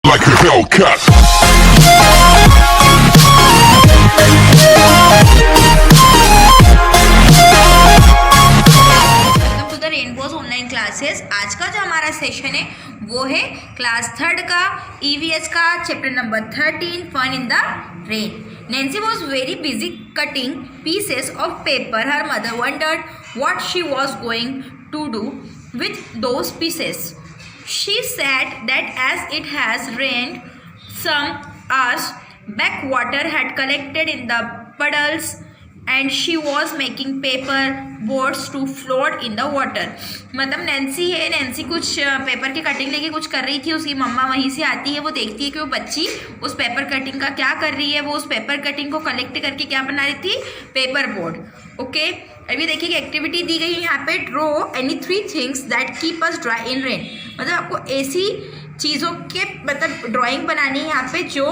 like a Hellcat. Welcome to the rainbows online classes. आज का जो हमारा सेशन है वो है क्लास थर्ड का ईवीएस का chapter number 13 fun in the rain. Nancy was very busy cutting pieces of paper. Her mother wondered what she was going to do with those pieces. She said that as it has rained some hours back, water had collected in the puddles and she was making paper boards to float in the water. मतलब Nancy है, Nancy कुछ paper की cutting लेके कुछ कर रही थी। उसकी मम्मा वहीं से आती है, वो देखती है कि वो बच्ची उस पेपर कटिंग का क्या कर रही है। वो उस पेपर कटिंग को कलेक्ट करके क्या बना रही थी, पेपर बोर्ड। ओके, अभी देखिए कि एक्टिविटी दी गई है यहाँ पे, draw any 3 things that keep us dry in rain. मतलब आपको ऐसी चीज़ों के मतलब ड्राइंग बनानी है यहाँ पे जो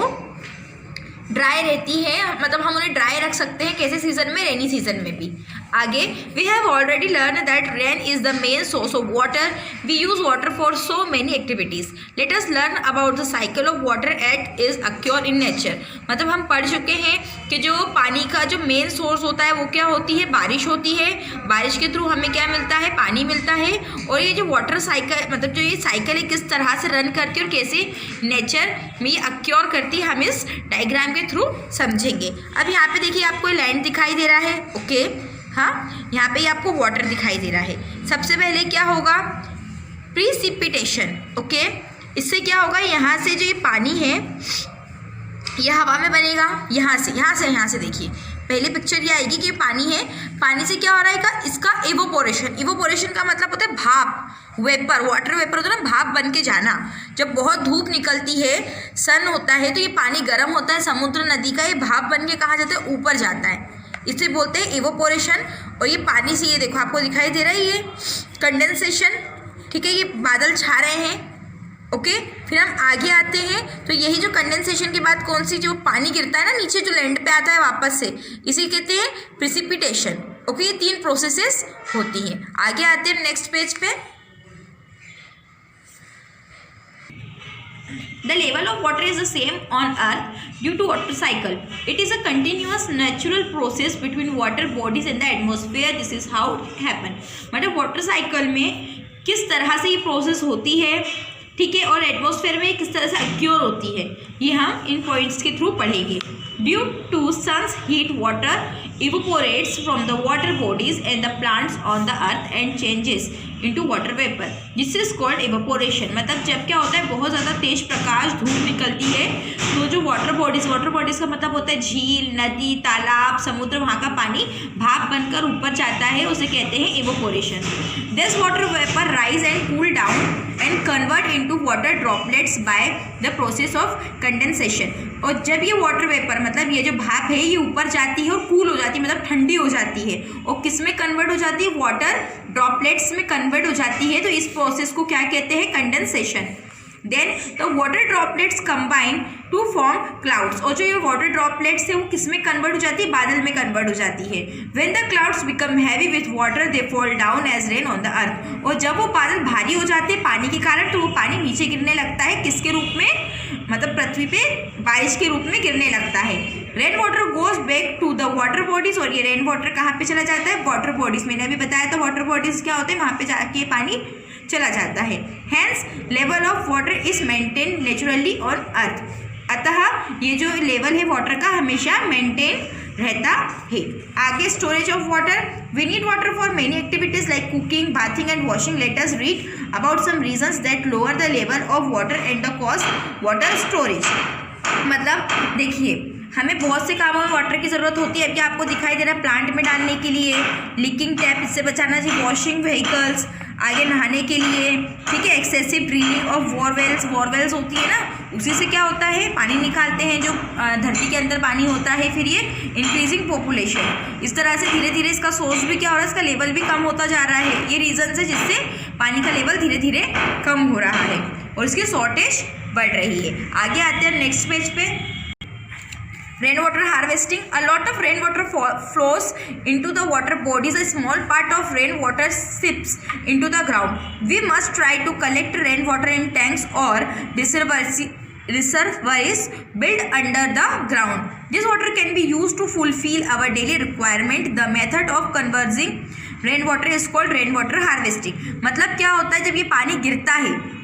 ड्राई रहती है, मतलब हम उन्हें ड्राई रख सकते हैं कैसे सीजन में, रेनी सीजन में भी। आगे, we have already learn that rain is the main source of water. We use water for so many activities. Let us learn about the cycle of water at is occur in nature. मतलब हम पढ़ चुके हैं कि जो पानी का जो मेन सोर्स होता है वो क्या होती है, बारिश होती है। बारिश के थ्रू हमें क्या मिलता है, पानी मिलता है। और ये जो वाटर साइकिल मतलब जो ये साइकिल है किस तरह से रन करती है और कैसे नेचर में ये अक्योर करती है, हम इस डायग्राम के थ्रू समझेंगे। अब यहाँ पे देखिए आपको लैंड दिखाई दे रहा है। ओके, हाँ, यहाँ पे आपको वाटर दिखाई दे रहा है। सबसे पहले क्या होगा, प्रीसिपिटेशन। ओके, इससे क्या होगा, यहाँ से जो ये पानी है ये हवा में बनेगा। यहाँ से देखिए पहले पिक्चर ये आएगी कि पानी है, पानी से क्या हो रहा है, इसका इवोपोरेशन। इवोपोरेशन का मतलब होता है भाप, वेपर, वाटर वेपर होता है ना, भाप बन के जाना। जब बहुत धूप निकलती है, सन होता है, तो ये पानी गर्म होता है, समुद्र नदी का ये भाप बन के कहाँ जाता है, ऊपर जाता है। इसे बोलते हैं इवोपोरेशन। और ये पानी से, ये देखो आपको दिखाई दे रहा है ये कंडेंसेशन। ठीक है, ये बादल छा रहे हैं। ओके, फिर हम आगे आते हैं तो यही जो कंडेंसेशन के बाद कौन सी जो पानी गिरता है ना नीचे, जो लैंड पे आता है वापस से, इसे कहते हैं प्रिसिपिटेशन। ओके, ये 3 प्रोसेसेस होती हैं। आगे आते हैं नेक्स्ट पेज पे। The level of water is the same on earth due to water cycle. It is a continuous natural process between water bodies and the atmosphere. This is how it happen. मतलब water cycle में किस तरह से ये process होती है, ठीक है, और एटमॉस्फेयर में किस तरह से अक्योर होती है, ये हम इन पॉइंट्स के थ्रू पढ़ेंगे। Due to sun's heat water evaporates from the water bodies and the plants on the earth and changes into water vapor. This is called evaporation. मतलब जब क्या होता है, बहुत ज़्यादा तेज प्रकाश धूप निकलती है तो जो वाटर बॉडीज़ का मतलब होता है झील, नदी, तालाब, समुद्र, वहाँ का पानी भाप बनकर ऊपर जाता है, उसे कहते हैं evaporation. This water vapor rise and cool down and convert into water droplets by the process of condensation. और जब ये वाटर वेपर मतलब ये जो भाप है ये ऊपर जाती है और कूल हो जाती है, मतलब ठंडी हो जाती है, और किस में कन्वर्ट हो जाती है, वाटर ड्रॉपलेट्स में कन्वर्ट हो जाती है। तो इस प्रोसेस को क्या कहते हैं, condensation. Then the water droplets combine to form clouds. और जो ये वाटर ड्रॉपलेट्स है वो किस में कन्वर्ट हो जाती है, बादल में कन्वर्ट हो जाती है। When the clouds become heavy with water they fall down as rain on the earth. और जब वो बादल भारी हो जाते हैं पानी के कारण, तो वो पानी नीचे गिरने लगता है, किसके रूप में, मतलब पृथ्वी पे बारिश के रूप में गिरने लगता है। Rain water goes back to the water bodies. और ये रेन वाटर कहाँ पे चला जाता है, वाटर बॉडीज। मैंने अभी बताया था वाटर बॉडीज क्या होते हैं, वहाँ पे जाके पानी चला जाता है। Hence level of water is maintain naturally on earth. अतः ये जो लेवल है वाटर का हमेशा मेंटेन रहता है। आगे storage of water. We need water for many activities like cooking, bathing and washing. Let us read about some reasons that lower the level of water and the cost water storage. मतलब देखिए हमें बहुत से कामों में water की ज़रूरत होती है। अभी आपको दिखाई दे रहा है प्लांट में डालने के लिए, लीकिंग टैप इससे बचाना चाहिए, वॉशिंग व्हीकल्स, आगे नहाने के लिए, ठीक है, एक्सेसिव ड्रिलिंग ऑफ बोरवेल्स होती है ना, उसी से क्या होता है, पानी निकालते हैं, जो धरती के अंदर पानी होता है। फिर ये इंक्रीजिंग पॉपुलेशन, इस तरह से धीरे धीरे इसका सोर्स भी क्या हो रहा है, इसका लेवल भी कम होता जा रहा है। ये रीज़न है जिससे पानी का लेवल धीरे धीरे कम हो रहा है और इसकी शॉर्टेज बढ़ रही है। आगे आते हैं नेक्स्ट पेज पे। Rainwater harvesting. A lot of rainwater flows into the water bodies. A small part of rainwater seeps into the ground. We must try to collect rainwater in tanks or reservoir is built under the ground. This water can be used to fulfill our daily requirement. The method of conserving rainwater is called rainwater harvesting. मतलब क्या होता है, जब ये पानी गिरता है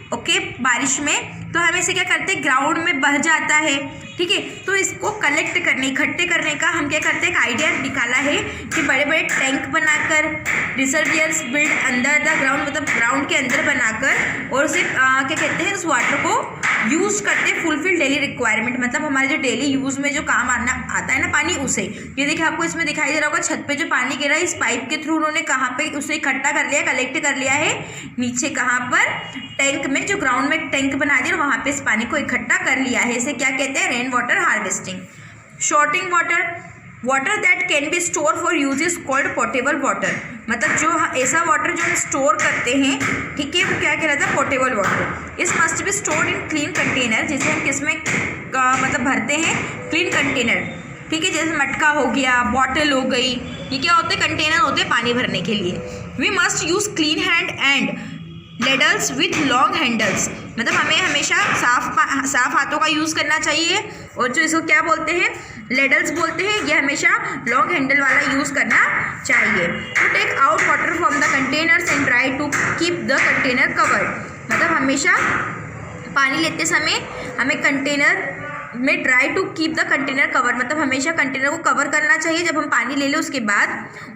बारिश में, तो हम इसे क्या करते हैं, ग्राउंड में बह जाता है, ठीक है। तो इसको कलेक्ट करने, इकट्ठे करने का हम क्या करते हैं, एक आइडिया निकाला है कि बड़े बड़े टैंक बनाकर, रिजर्वियर्स बिल्ड अंडर द ग्राउंड, मतलब ग्राउंड के अंदर बनाकर, और उसे क्या कहते हैं, उस वाटर को यूज़ करते हैं फुलफिल डेली रिक्वायरमेंट, मतलब हमारे जो डेली यूज़ में जो काम आता है ना पानी, उसे। ये देखिए आपको इसमें दिखाई दे रहा होगा, छत पे जो पानी गिरा है, इस पाइप के थ्रू उन्होंने कहाँ पे उसे इकट्ठा कर लिया, कलेक्ट कर लिया है, नीचे कहाँ पर, टैंक में, जो ग्राउंड में टैंक बना दिया, वहाँ पे इस पानी को इकट्ठा कर लिया है। इसे क्या कहते हैं, rain water harvesting. Storing water, water that can be store for use is called portable water, मतलब जो ऐसा वाटर जो हम स्टोर करते हैं, ठीक है, वो क्या कहलाता है, पोर्टेबल वाटर। इस must be stored in clean container, जिसे हम किसमें मतलब भरते हैं, क्लीन कंटेनर, ठीक है, जैसे मटका हो गया, बॉटल हो गई, ये क्या होते हैं, कंटेनर होते हैं पानी भरने के लिए। We must use clean hand and ladles with long handles, मतलब हमें हमेशा साफ हाथों का यूज़ करना चाहिए, और जो इसको क्या बोलते हैं, लेडल्स बोलते हैं, ये हमेशा लॉन्ग हैंडल वाला यूज़ करना चाहिए। To take out water from the containers and try to keep the container covered, मतलब हमेशा पानी लेते समय हमें कंटेनर में try to keep the container cover, मतलब हमेशा कंटेनर को कवर करना चाहिए जब हम पानी ले लें उसके बाद।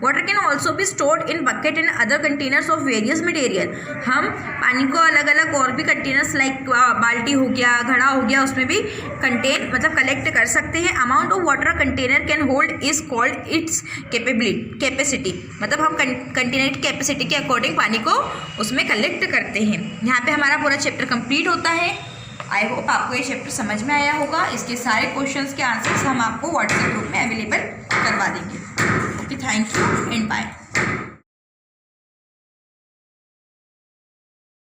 Water can also be stored in bucket and other containers of various material, हम पानी को अलग अलग और भी कंटेनर्स लाइक बाल्टी हो गया, घड़ा हो गया, उसमें भी कंटेन मतलब कलेक्ट कर सकते हैं। Amount of water container can hold is called its capacity, मतलब हम कंटेनर की कैपेसिटी के अकॉर्डिंग पानी को उसमें कलेक्ट करते हैं। यहाँ पे हमारा पूरा चैप्टर कंप्लीट होता है। आई होप आपको ये चैप्टर समझ में आया होगा। इसके सारे क्वेश्चंस के आंसर्स हम आपको व्हाट्सएप ग्रुप में अवेलेबल करवा देंगे। Okay, thank you and bye.